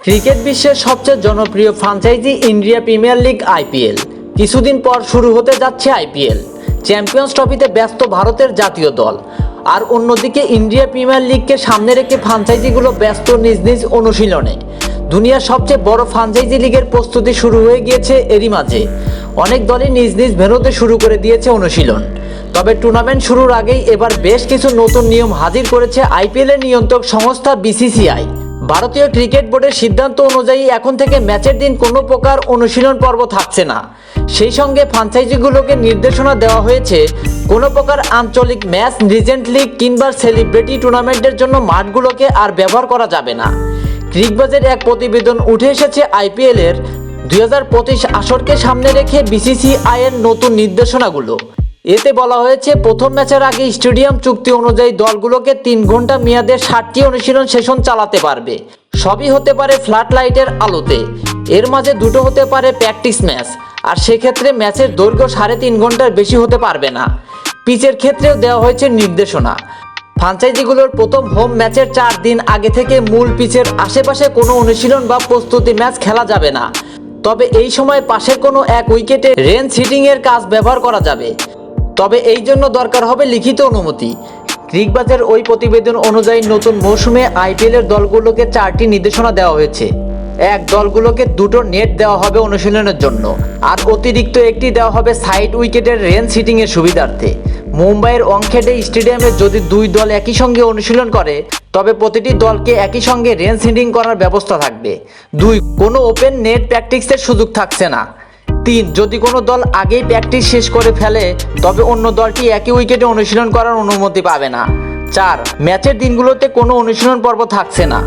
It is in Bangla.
ক্রিকেট বিশ্বের সবচেয়ে জনপ্রিয় franchise India premier league IPL কিছুদিন পর শুরু হতে যাচ্ছে আইপিএল চ্যাম্পিয়ন্স ট্রফিতে ব্যস্ত ভারতের জাতীয় দল। আর অন্যদিকে ইন্ডিয়া প্রিমিয়ার লিগকে সামনে রেখে ফ্র্যাঞ্চাইজিগুলো ব্যস্ত নিজ নিজ অনুশীলনে। দুনিয়ার সবচেয়ে বড় ফ্র্যাঞ্চাইজি লিগের প্রস্তুতি শুরু হয়ে গিয়েছে এরই মাঝে। অনেক দলই নিজ নিজ ভেন্যুতে শুরু করে দিয়েছে অনুশীলন। তবে টুর্নামেন্ট শুরুর আগেই এবার বেশ কিছু নতুন নিয়ম হাজির করেছে আইপিএলের নিয়ন্ত্রক সংস্থা বিসিসিআই। ভারতীয় ক্রিকেট বোর্ডের সিদ্ধান্ত অনুযায়ী এখন থেকে ম্যাচের দিন কোনো প্রকার অনুশীলন পর্ব থাকছে না। সেই সঙ্গে ফ্র্যাঞ্চাইজিগুলোকে নির্দেশনা দেওয়া হয়েছে কোনো প্রকার আঞ্চলিক ম্যাচ, রিজেন্ট লিগ কিংবা সেলিব্রিটি টুর্নামেন্টের জন্য মাঠগুলোকে আর ব্যবহার করা যাবে না। ক্রিকবাজের এক প্রতিবেদন উঠে এসেছে আইপিএলের 2025 আসরকে সামনে রেখে বিসিসিআই এর নতুন নির্দেশনাগুলো। এতে বলা হয়েছে প্রথম ম্যাচের আগে স্টেডিয়াম চুক্তি অনুযায়ী দলগুলোকে 3 ঘন্টা মেয়াদে 60টি অনুশীলন সেশন চালাতে পারবে। সবই হতে পারে ফ্ল্যাট লাইটের আলোতে। এর মাঝে দুটো হতে পারে প্র্যাকটিস ম্যাচ, আর সেক্ষেত্রে ম্যাচের দৈর্ঘ্য 3.5 ঘন্টার বেশি হতে পারবে না। পিচের ক্ষেত্রেও দেওয়া হয়েছে নির্দেশনা। ফ্র্যাঞ্চাইজিগুলোর প্রথম হোম ম্যাচের 4 দিন আগে থেকে মূল পিচের আশেপাশে কোনো অনুশীলন বা প্রস্তুতি ম্যাচ খেলা যাবে না। তবে এই সময় পাশের কোনো এক উইকেটে রেঞ্জ হিটিংয়ের কাজ ব্যবহার করা যাবে। তবে এই জন্য দরকার হবে লিখিত অনুমতি। ক্রিকবাজের ওই প্রতিবেদন অনুযায়ী নতুন মৌসুমে আইপিএলের দলগুলোকে 4টি নির্দেশনা দেওয়া হয়েছে। দলগুলোকে 2টো নেট দেওয়া হবে অনুশীলনের জন্য, আর অতিরিক্ত একটি দেওয়া হবে সাইড উইকেটের রেঞ্জ হিটিংয়ের সুবিধার্থে। মুম্বাইয়ের ওয়াংখেড়ে স্টেডিয়ামে যদি 2 দল একই সঙ্গে অনুশীলন করে তবে প্রতিটি দলকে একই সঙ্গে রেঞ্জ হিটিং করার ব্যবস্থা থাকবে। 2 কোনো ওপেন নেট প্র্যাকটিসের সুযোগ থাকছে না। 3 যদি কোনো দল আগেই প্র্যাকটিস শেষ করে ফেলে তবে অন্য দলটি একই উইকেটে অনুশীলন করার অনুমতি পাবে না। 4 ম্যাচের দিনগুলোতে কোনো অনুশীলন পর্ব থাকছে না।